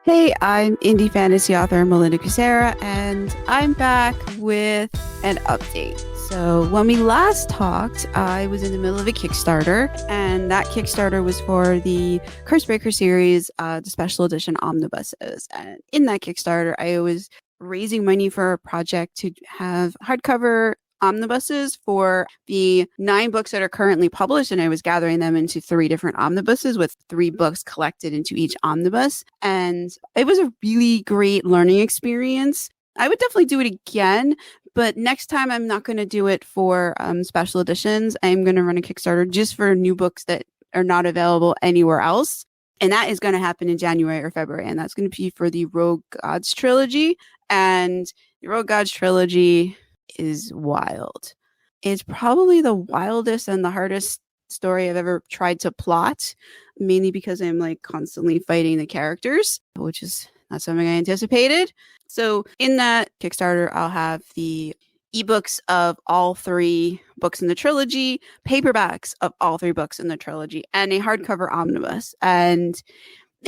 Hey, I'm indie fantasy author Melinda Kucsera, and I'm back with an update. So when we last talked, I was in the middle of a Kickstarter, and that Kickstarter was for the Cursebreaker series, the special edition omnibuses. And in that Kickstarter, I was raising money for a project to have hardcover omnibuses for the 9 books that are currently published, and I was gathering them into 3 different omnibuses with 3 books collected into each omnibus. And it was a really great learning experience. I would definitely do it again, but next time I'm not going to do it for special editions. I'm going to run a Kickstarter just for new books that are not available anywhere else. And that is going to happen in January or February. And that's going to be for the Rogue Gods Trilogy. And the Rogue Gods Trilogy is wild. It's probably the wildest and the hardest story I've ever tried to plot, mainly because I'm like constantly fighting the characters, which is not something I anticipated. So in that Kickstarter, I'll have the ebooks of all 3 books in the trilogy, paperbacks of all 3 books in the trilogy, and a hardcover omnibus. And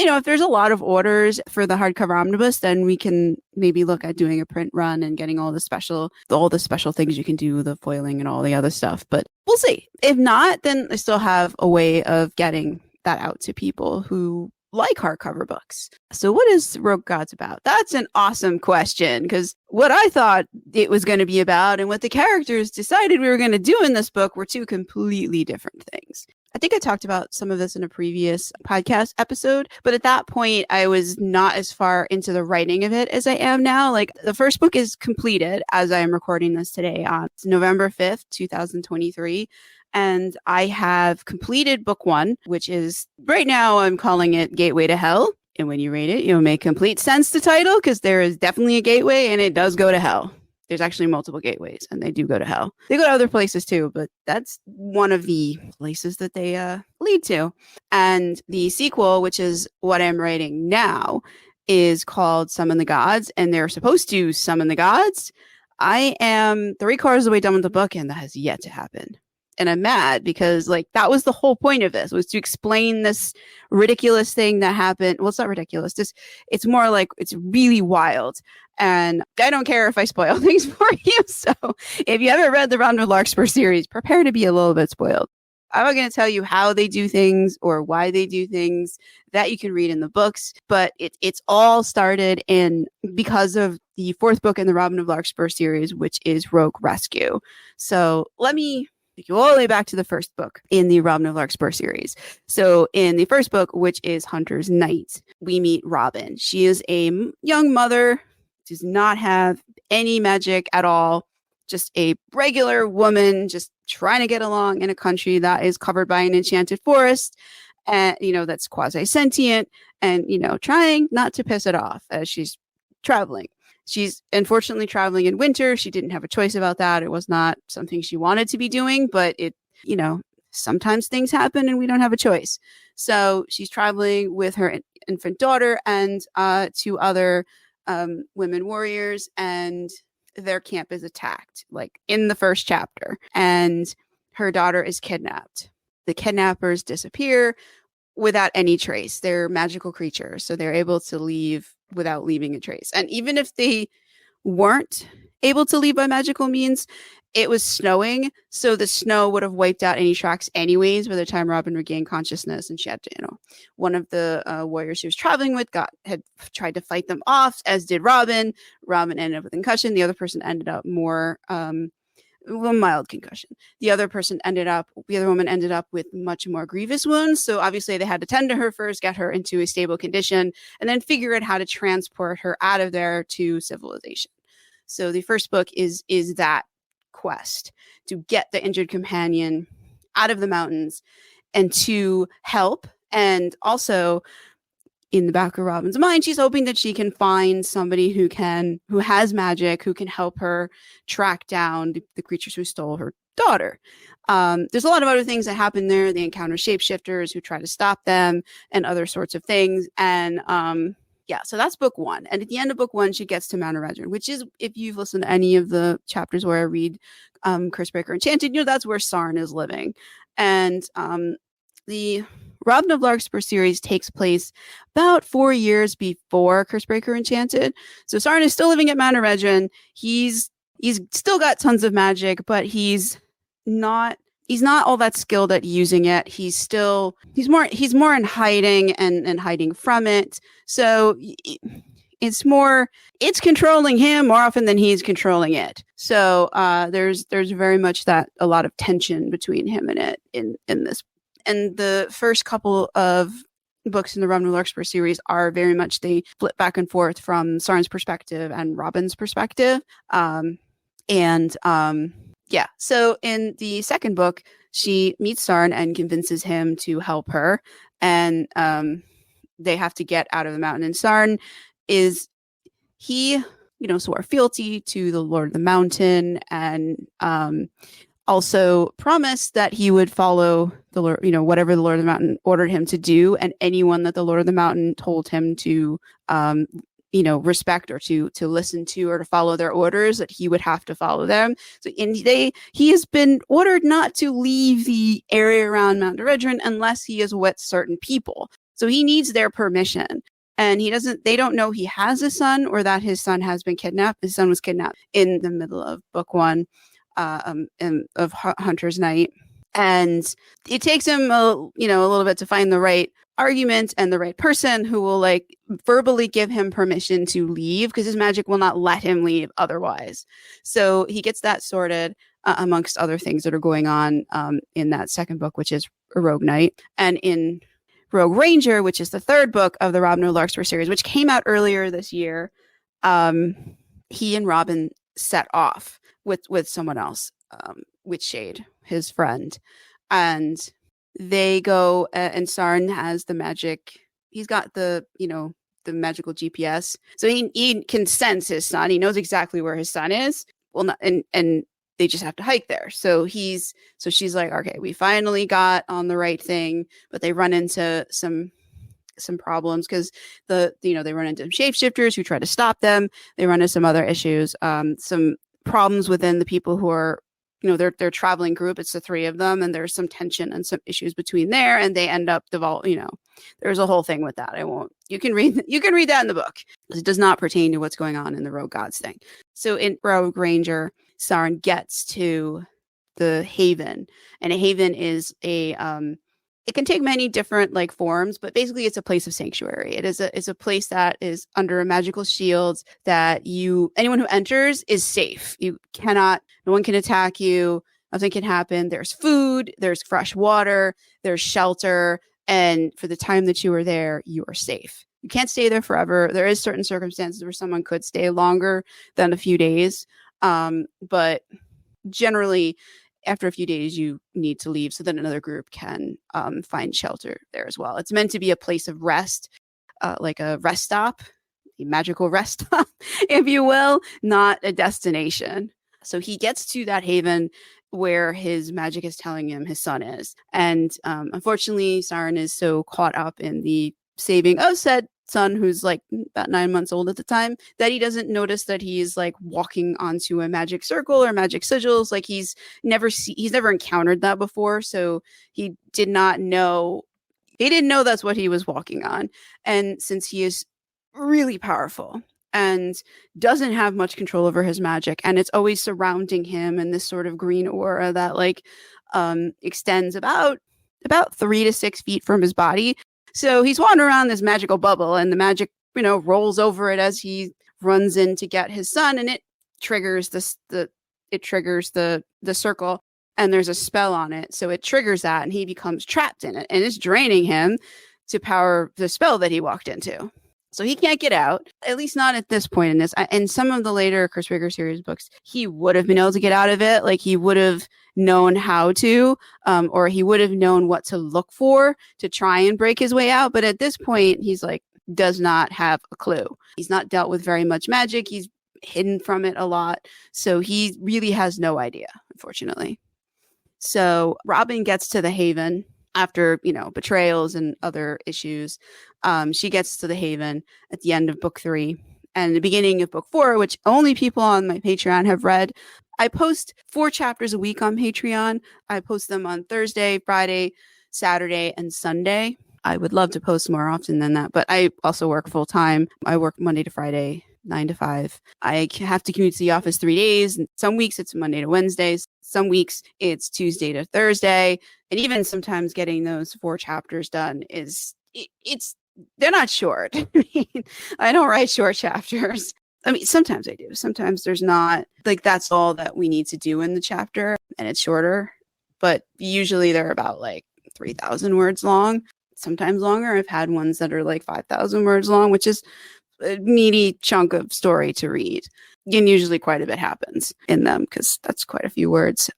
if there's a lot of orders for the hardcover omnibus, then we can maybe look at doing a print run and getting all the special things you can do, the foiling and all the other stuff. But we'll see. If not, then I still have a way of getting that out to people who like hardcover books. So what is Rogue Gods about? That's an awesome question, because what I thought it was going to be about and what the characters decided we were going to do in this book were 2 completely different things. I think I talked about some of this in a previous podcast episode, but at that point, I was not as far into the writing of it as I am now. Like, the first book is completed as I am recording this today on November 5th, 2023. And I have completed book 1, which is, right now, I'm calling it Gateway to Hell. And when you read it, you'll make complete sense to title, because there is definitely a gateway and it does go to hell. There's actually multiple gateways and they do go to hell. They go to other places too, but that's one of the places that they lead to. And the sequel, which is what I'm writing now, is called Summon the Gods, and they're supposed to summon the gods. I am 3/4 of the way done with the book, and that has yet to happen. And I'm mad because, like, that was the whole point of this, was to explain this ridiculous thing that happened. Well, it's not ridiculous. It's more like it's really wild. And I don't care if I spoil things for you. So if you haven't read the Round of Larkspur series, prepare to be a little bit spoiled. I'm not going to tell you how they do things or why they do things. That you can read in the books. But it's all started because of the 4th book in the Robin of Larkspur series, which is Rogue Rescue. So let me take you all the way back to the first book in the Robin of Larkspur series. So in the first book, which is Hunter's Night, we meet Robin. She is a young mother, does not have any magic at all, just a regular woman just trying to get along in a country that is covered by an enchanted forest, and that's quasi-sentient, and trying not to piss it off as she's traveling. She's unfortunately traveling in winter. She didn't have a choice about that. It was not something she wanted to be doing, but sometimes things happen and we don't have a choice. So she's traveling with her infant daughter and 2 other women warriors, and their camp is attacked, like in the first chapter, and her daughter is kidnapped. The kidnappers disappear without any trace. They're magical creatures, so they're able to leave without leaving a trace. And even if they weren't able to leave by magical means, it was snowing, so the snow would have wiped out any tracks anyways by the time Robin regained consciousness. And she had to, one of the warriors she was traveling with had tried to fight them off, as did Robin. Robin ended up with concussion. The other person ended up more mild concussion. The other woman ended up with much more grievous wounds. So obviously they had to tend to her first, get her into a stable condition, and then figure out how to transport her out of there to civilization. So the first book is that quest to get the injured companion out of the mountains and to help. And also, in the back of Robin's mind, she's hoping that she can find somebody who has magic, who can help her track down the creatures who stole her daughter. There's a lot of other things that happen there. They encounter shapeshifters who try to stop them and other sorts of things. And so that's book 1. And at the end of book 1, she gets to Mount Eredrin, which is, if you've listened to any of the chapters where I read Cursebreaker Enchanted, that's where Sarn is living. And the Robin of Larkspur series takes place about 4 years before Cursebreaker Enchanted. So Sarn is still living at Mount Eredrin. He's still got tons of magic, but he's not all that skilled at using it. He's more in hiding and hiding from it. So it's controlling him more often than he's controlling it. So there's very much that a lot of tension between him and it in this. And the first couple of books in the Robin of Larkspur series are very much, they flip back and forth from Sarn's perspective and Robin's perspective. So in the second book, she meets Sarn and convinces him to help her, and they have to get out of the mountain. And Sarn swore fealty to the Lord of the Mountain, and also promised that he would follow the Lord, whatever the Lord of the Mountain ordered him to do, and anyone that the Lord of the Mountain told him to respect or to listen to or to follow their orders, that he would have to follow them. So he has been ordered not to leave the area around Mount Eredrin unless he is with certain people. So he needs their permission. And they don't know he has a son or that his son has been kidnapped. His son was kidnapped in the middle of book 1 of Hunter's Night. And it takes him a little bit to find the right argument and the right person who will verbally give him permission to leave, because his magic will not let him leave otherwise. So he gets that sorted amongst other things that are going on in that second book, which is Rogue Knight. And in Rogue Ranger, which is the third book of the Robin of Larkspur series, which came out earlier this year, he and Robin set off with someone else, with Shade, his friend, and they go and Sarn has the magic. He's got the magical GPS, so he can sense his son. He knows exactly where his son is. Well, not, and they just have to hike there. So she's like, okay, we finally got on the right thing, but they run into some problems because they run into shapeshifters who try to stop them. They run into some other issues, some problems within the people who are, their traveling group. It's the 3 of them, and there's some tension and some issues between there, and they end up there's a whole thing with that. You can read that in the book. It does not pertain to what's going on in the Rogue Gods thing. So in Rogue Ranger, Sarn gets to the Haven, and a Haven is it can take many different forms, but basically it's a place of sanctuary. It's a place that is under a magical shield that anyone who enters is safe. No one can attack you. Nothing can happen. There's food, there's fresh water, there's shelter. And for the time that you are there, you are safe. You can't stay there forever. There is certain circumstances where someone could stay longer than a few days. But generally, after a few days, you need to leave so that another group can find shelter there as well. It's meant to be a place of rest, like a rest stop, a magical rest stop, if you will, not a destination. So he gets to that haven where his magic is telling him his son is. And unfortunately, Sarn is so caught up in the saving of said son, who's about 9 months old at the time, that he doesn't notice that he's walking onto a magic circle or magic sigils. He's never encountered that before, so he didn't know that's what he was walking on. And since he is really powerful and doesn't have much control over his magic, and it's always surrounding him in this sort of green aura that extends about 3 to 6 feet from his body. So he's wandering around this magical bubble, and the magic, rolls over it as he runs in to get his son, and it triggers the circle, and there's a spell on it. So it triggers that, and he becomes trapped in it, and it's draining him to power the spell that he walked into. So he can't get out, at least not at this point in this. In some of the later Cursebreaker series books, he would have been able to get out of it. He would have known how to, or he would have known what to look for to try and break his way out. But at this point, he's does not have a clue. He's not dealt with very much magic. He's hidden from it a lot. So he really has no idea, unfortunately. So Robin gets to the Haven after, betrayals and other issues. She gets to the Haven at the end of book 3 and the beginning of book 4, which only people on my Patreon have read. I post 4 chapters a week on Patreon. I post them on Thursday, Friday, Saturday and Sunday. I would love to post more often than that, but I also work full time. I work Monday to Friday, 9 to 5. I have to commute to the office 3 days. Some weeks it's Monday to Wednesdays. Some weeks it's Tuesday to Thursday. And even sometimes getting those 4 chapters done they're not short. I don't write short chapters. I mean, sometimes I do. Sometimes there's not, like, that's all that we need to do in the chapter and it's shorter. But usually they're about like 3,000 words long, sometimes longer. I've had ones that are like 5,000 words long, which is a meaty chunk of story to read. And usually quite a bit happens in them because that's quite a few words.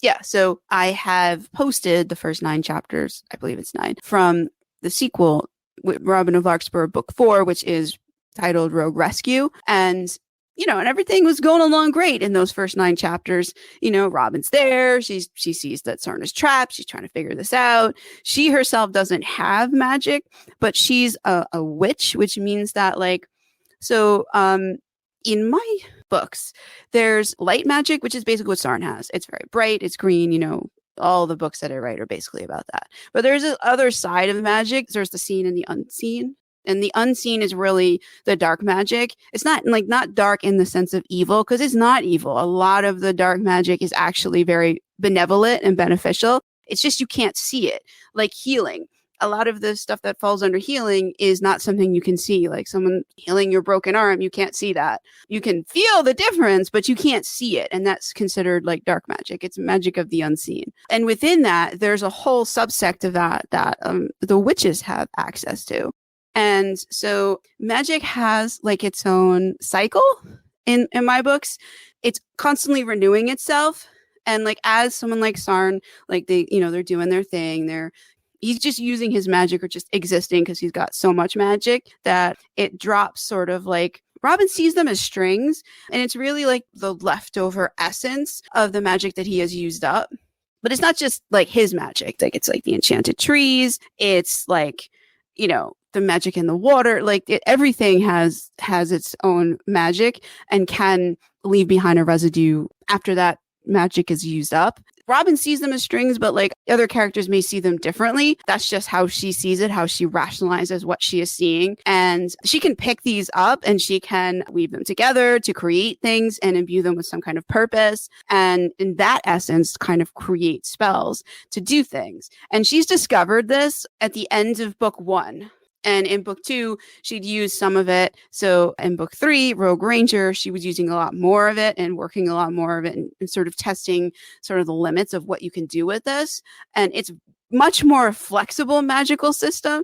Yeah, so I have posted the first 9 chapters, I believe it's 9, from the sequel with Robin of Larkspur Book 4, which is titled Rogue Rescue. And, and everything was going along great in those first 9 chapters. Robin's there. She sees that Sarn is trapped. She's trying to figure this out. She herself doesn't have magic, but she's a witch, which means that, in my books, there's light magic, which is basically what Sarn has. It's very bright. It's green, all the books that I write are basically about that. But there's this other side of magic. There's the seen and the unseen. And the unseen is really the dark magic. It's not dark in the sense of evil, because it's not evil. A lot of the dark magic is actually very benevolent and beneficial. It's just you can't see it. Like healing. A lot of the stuff that falls under healing is not something you can see. Like someone healing your broken arm, you can't see that. You can feel the difference, but you can't see it. And that's considered like dark magic. It's magic of the unseen. And within that, there's a whole subsect of that the witches have access to. And so magic has like its own cycle in my books. It's constantly renewing itself. And like as someone like Sarn, like they're doing their thing. He's just using his magic or just existing because he's got so much magic that it drops sort of like Robin sees them as strings. And it's really like the leftover essence of the magic that he has used up. But it's not just like his magic. Like it's like the enchanted trees. It's like, the magic in the water. Like everything has its own magic and can leave behind a residue after that magic is used up. Robin sees them as strings, but like other characters may see them differently. That's just how she sees it, how she rationalizes what she is seeing. And she can pick these up and she can weave them together to create things and imbue them with some kind of purpose. And in that essence, kind of create spells to do things. And she's discovered this at the end of book 1. And in book 2, she'd use some of it. So in book 3, Rogue Ranger, she was using a lot more of it and working a lot more of it and sort of testing sort of the limits of what you can do with this. And it's much more flexible magical system,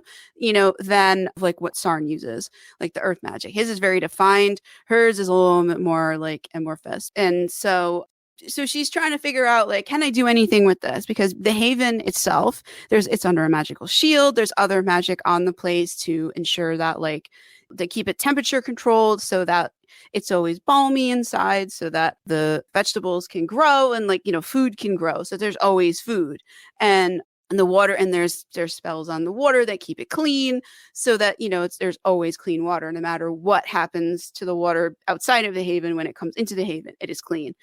than like what Sarn uses, like the earth magic. His is very defined. Hers is a little bit more like amorphous. And so she's trying to figure out, like, can I do anything with this? Because the haven itself, it's under a magical shield. There's other magic on the place to ensure that, like, they keep it temperature controlled so that it's always balmy inside, so that the vegetables can grow and, like, food can grow. So there's always food. And the water, and there's spells on the water that keep it clean so that, there's always clean water. No matter what happens to the water outside of the haven, when it comes into the haven, it is clean.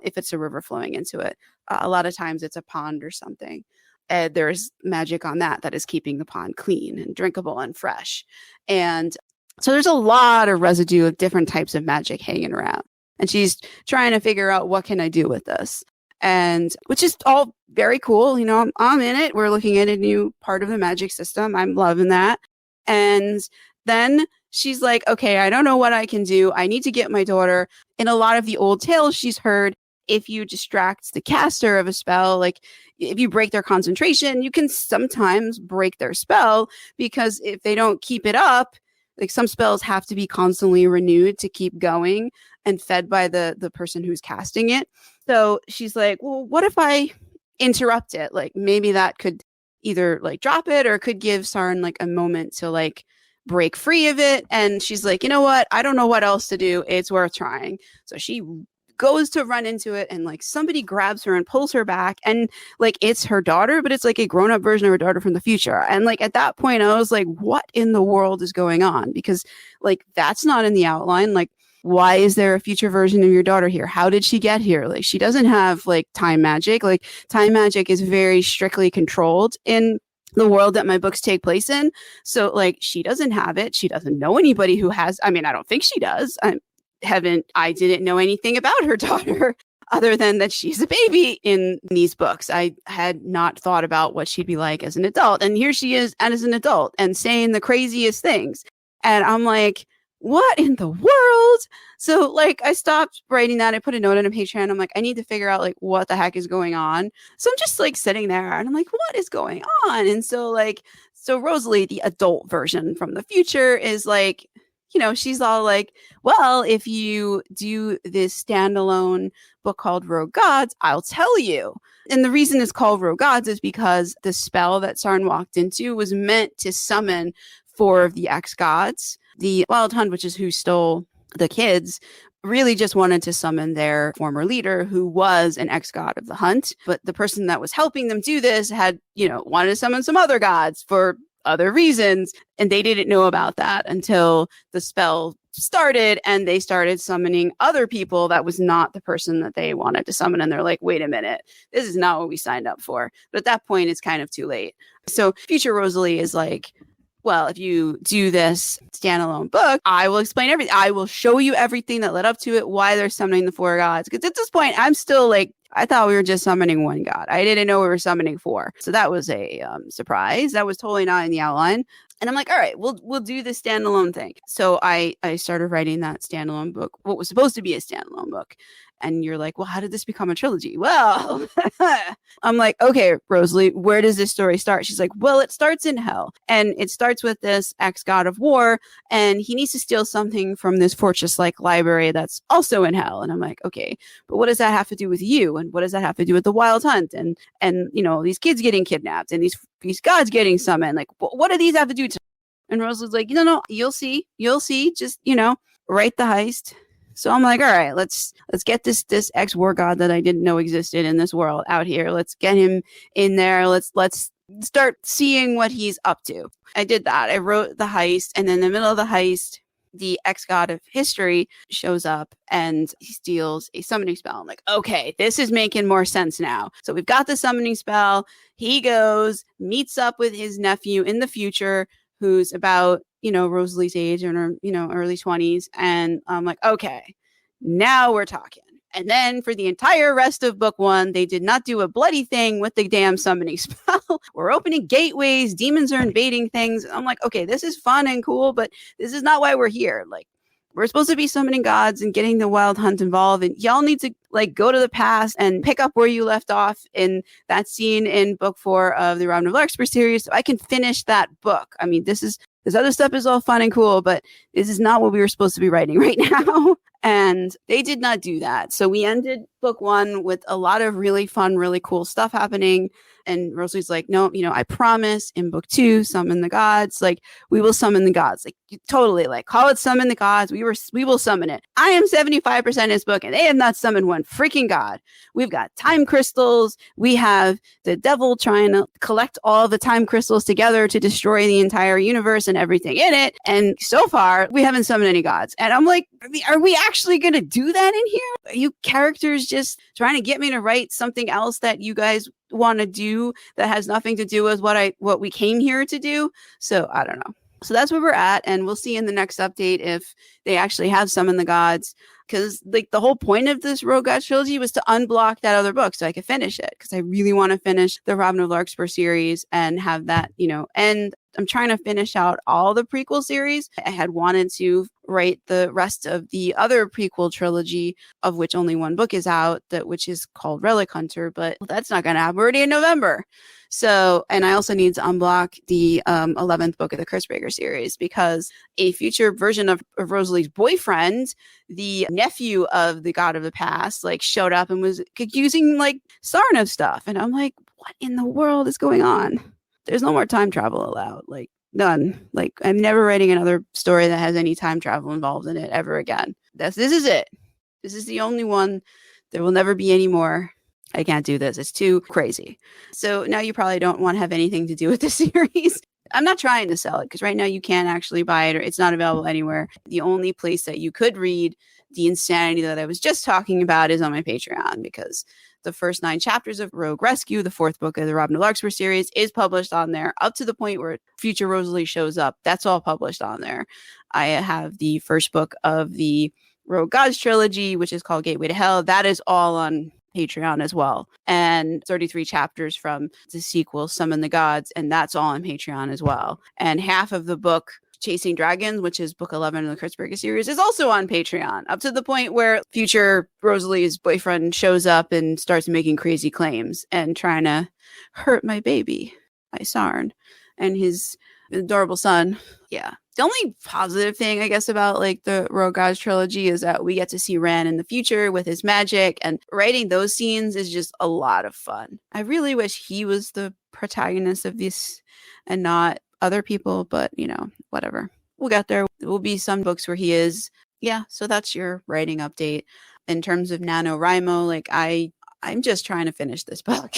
If it's a river flowing into it, a lot of times it's a pond or something. There's magic on that is keeping the pond clean and drinkable and fresh. And so there's a lot of residue of different types of magic hanging around. And she's trying to figure out, what can I do with this? And which is all very cool. I'm in it. We're looking at a new part of the magic system. I'm loving that. And then she's like, okay, I don't know what I can do. I need to get my daughter. In a lot of the old tales she's heard, if you distract the caster of a spell, like if you break their concentration, you can sometimes break their spell, because if they don't keep it up, like some spells have to be constantly renewed to keep going and fed by the person who's casting it. So she's like, well, what if I interrupt it? Like maybe that could either like drop it or could give Sarn like a moment to like break free of it. And she's like, you know what? I don't know what else to do. It's worth trying. So she goes to run into it, and like somebody grabs her and pulls her back, and like it's her daughter, but it's like a grown-up version of her daughter from the future. And like at that point I was like, what in the world is going on? Because like that's not in the outline. Like why is there a future version of your daughter here? How did she get here? Like, she doesn't have like time magic. Like, time magic is very strictly controlled in the world that my books take place in. So like, she doesn't have it. She doesn't know anybody who has. I mean, I don't think she does. I didn't know anything about her daughter other than that she's a baby in these books. I had not thought about what she'd be like as an adult. And here she is as an adult and saying the craziest things. And I'm like, what in the world? So like, I stopped writing that. I put a note on a Patreon. I'm like, I need to figure out like what the heck is going on. So I'm just like sitting there and I'm like, what is going on? And so Rosalie, the adult version from the future, is like, she's all like, well, if you do this standalone book called Rogue Gods, I'll tell you. And the reason it's called Rogue Gods is because the spell that Sarn walked into was meant to summon 4 of the ex-gods. The Wild Hunt, which is who stole the kids, really just wanted to summon their former leader, who was an ex-god of the hunt. But the person that was helping them do this had, wanted to summon some other gods for other reasons. And they didn't know about that until the spell started and they started summoning other people that was not the person that they wanted to summon. And they're like, wait a minute, this is not what we signed up for. But at that point, it's kind of too late. So future Rosalie is like, well, if you do this standalone book, I will explain everything. I will show you everything that led up to it, why they're summoning the 4 gods. Because at this point, I'm still like, I thought we were just summoning 1 god. I didn't know we were summoning 4. So that was a surprise. That was totally not in the outline. And I'm like, all right, we'll do the standalone thing. So I started writing that standalone book, what was supposed to be a standalone book. And you're like, well, how did this become a trilogy? Well, I'm like, okay, Rosalie, where does this story start? She's like, well, it starts in hell. And it starts with this ex-god of war. And he needs to steal something from this fortress-like library that's also in hell. And I'm like, okay, but what does that have to do with you? And what does that have to do with the Wild Hunt? And these kids getting kidnapped and these gods getting summoned? Like, what do these have to do to? And Rosalie's like, no, you'll see. Just, write the heist. So I'm like, all right, let's get this ex-war god that I didn't know existed in this world out here. Let's get him in there. Let's start seeing what he's up to. I did that. I wrote the heist, and then in the middle of the heist, the ex-god of history shows up and he steals a summoning spell. I'm like, okay, this is making more sense now. So we've got the summoning spell. He goes, meets up with his nephew in the future, who's about Rosalie's age in her, early 20s. And I'm like, okay, now we're talking. And then for the entire rest of book 1, they did not do a bloody thing with the damn summoning spell. We're opening gateways. Demons are invading things. I'm like, okay, this is fun and cool, but this is not why we're here. Like, we're supposed to be summoning gods and getting the Wild Hunt involved. And y'all need to go to the past and pick up where you left off in that scene in book 4 of the Robin of Larkspur series. So I can finish that book. I mean, this other stuff is all fun and cool, but this is not what we were supposed to be writing right now. And they did not do that. So we ended book 1 with a lot of really fun, really cool stuff happening. And Rosalie's like, no, I promise in book 2, summon the gods. Like, we will summon the gods. Like, totally, like, call it summon the gods. We will summon it. I am 75% in this book, and they have not summoned one freaking god. We've got time crystals. We have the devil trying to collect all the time crystals together to destroy the entire universe and everything in it. And so far, we haven't summoned any gods. And I'm like, are we actually going to do that in here? Are you characters just trying to get me to write something else that you guys want to do that has nothing to do with what we came here to do? So I don't know. So that's where we're at, and we'll see in the next update if they actually have summoned the gods, because like the whole point of this Rogue Gods Trilogy was to unblock that other book so I could finish it, because I really want to finish the Robin of Larkspur series and have that, and I'm trying to finish out all the prequel series. I had wanted to write the rest of the other prequel trilogy, of which only 1 book is out, which is called Relic Hunter, but that's not going to happen. We're already in November. So, and I also need to unblock the 11th book of the Cursebreaker series, because a future version of Rosalie's boyfriend, the nephew of the god of the past, like showed up and was accusing like Sarn of stuff. And I'm like, what in the world is going on? There's no more time travel allowed. Like, none. Like, I'm never writing another story that has any time travel involved in it ever again. This is it. This is the only one. There will never be any more. I can't do this. It's too crazy. So now you probably don't want to have anything to do with the series. I'm not trying to sell it because right now you can't actually buy it or it's not available anywhere. The only place that you could read the insanity that I was just talking about is on my Patreon, because the first 9 chapters of Rogue Rescue, the 4th book of the Robin of Larkspur series, is published on there up to the point where future Rosalie shows up. That's all published on there. I have the first book of the Rogue Gods Trilogy, which is called Gateway to Hell. That is all on Patreon as well. And 33 chapters from the sequel, Summon the Gods, and that's all on Patreon as well. And half of the book, Chasing Dragons, which is book 11 of the Kurtzberger series, is also on Patreon, up to the point where future Rosalie's boyfriend shows up and starts making crazy claims and trying to hurt my baby, my Sarn, and his adorable son. Yeah. The only positive thing, I guess, about like the Rogue Gods trilogy is that we get to see Ran in the future with his magic, and writing those scenes is just a lot of fun. I really wish he was the protagonist of this and not other people, but you know, whatever. We'll get there. There will be some books where he is. Yeah, so that's your writing update. In terms of NaNoWriMo, like I'm just trying to finish this book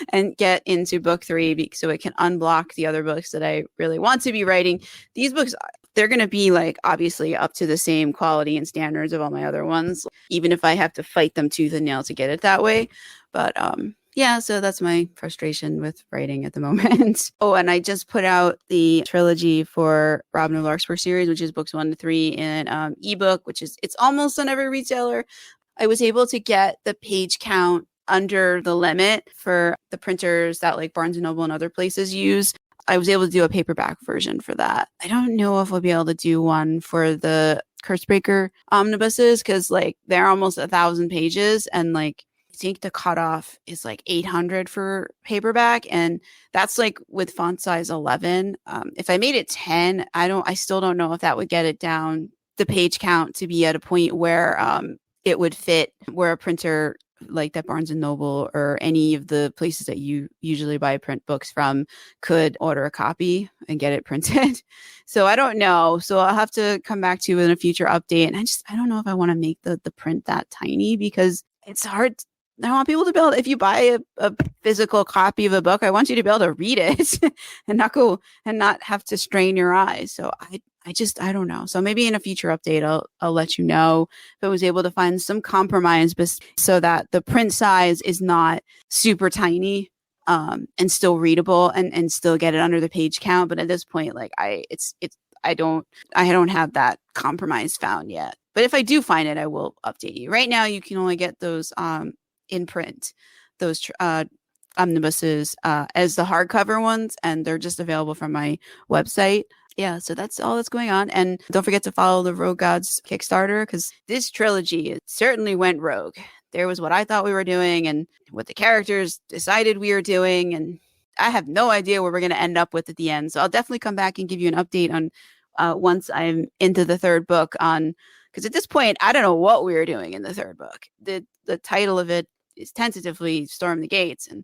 and get into book 3 so it can unblock the other books that I really want to be writing. These books, they're going to be like obviously up to the same quality and standards of all my other ones, even if I have to fight them tooth and nail to get it that way. But yeah, so that's my frustration with writing at the moment. Oh, and I just put out the trilogy for Robin of Larkspur series, which is books 1 to 3 in ebook, which is, it's almost on every retailer. I was able to get the page count under the limit for the printers that like Barnes & Noble and other places use. I was able to do a paperback version for that. I don't know if I'll be able to do one for the Kurtzberger omnibuses because like they're almost 1,000 pages, and like I think the cutoff is like 800 for paperback, and that's like with font size 11. If I made it 10, I still don't know if that would get it down the page count to be at a point where it would fit where a printer like that Barnes & Noble or any of the places that you usually buy print books from could order a copy and get it printed. So I don't know. So I'll have to come back to you in a future update. And I don't know if I want to make the print that tiny because it's hard. I want people to be able to, if you buy a physical copy of a book, I want you to be able to read it and not have to strain your eyes. So I don't know. So maybe in a future update, I'll let you know if I was able to find some compromise so that the print size is not super tiny and still readable and still get it under the page count. But at this point, like I don't have that compromise found yet. But if I do find it, I will update you. Right now, you can only get those in print, those omnibuses as the hardcover ones, and they're just available from my website. Yeah, so that's all that's going on. And don't forget to follow the Rogue Gods Kickstarter, because this trilogy, it certainly went rogue. There was what I thought we were doing and what the characters decided we were doing. And I have no idea where we're going to end up with at the end. So I'll definitely come back and give you an update on once I'm into the 3rd book on, because at this point, I don't know what we were doing in the 3rd book. The title of it is tentatively Storm the Gates. And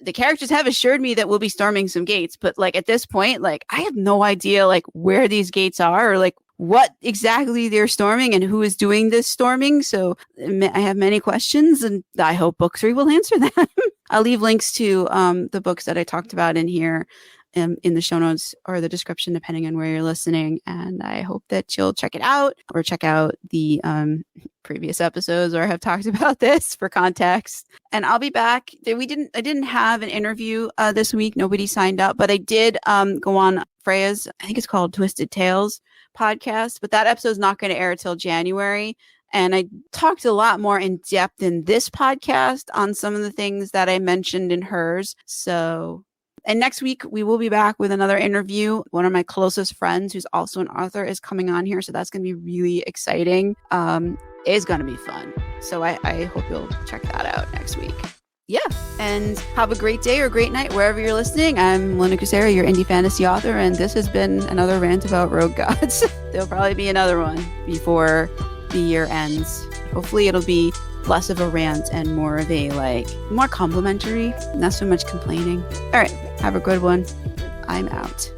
the characters have assured me that we'll be storming some gates, but like at this point, like I have no idea like where these gates are or like what exactly they're storming and who is doing this storming. So I have many questions, and I hope book 3 will answer them. I'll leave links to the books that I talked about in here in the show notes or the description, depending on where you're listening. And I hope that you'll check it out or check out the previous episodes where I have talked about this for context. And I'll be back. I didn't have an interview this week. Nobody signed up, but I did go on Freya's, I think it's called Twisted Tales podcast, but that episode's not going to air till January. And I talked a lot more in depth in this podcast on some of the things that I mentioned in hers. So, and next week we will be back with another interview. One of my closest friends, who's also an author, is coming on here. So that's going to be really exciting. It's going to be fun. So I hope you'll check that out next week. Yeah. And have a great day or great night wherever you're listening. I'm Melinda Kucsera, your indie fantasy author. And this has been another rant about Rogue Gods. There'll probably be another one before the year ends. Hopefully it'll be less of a rant and more of a more complimentary, not so much complaining. All right. Have a good one. I'm out.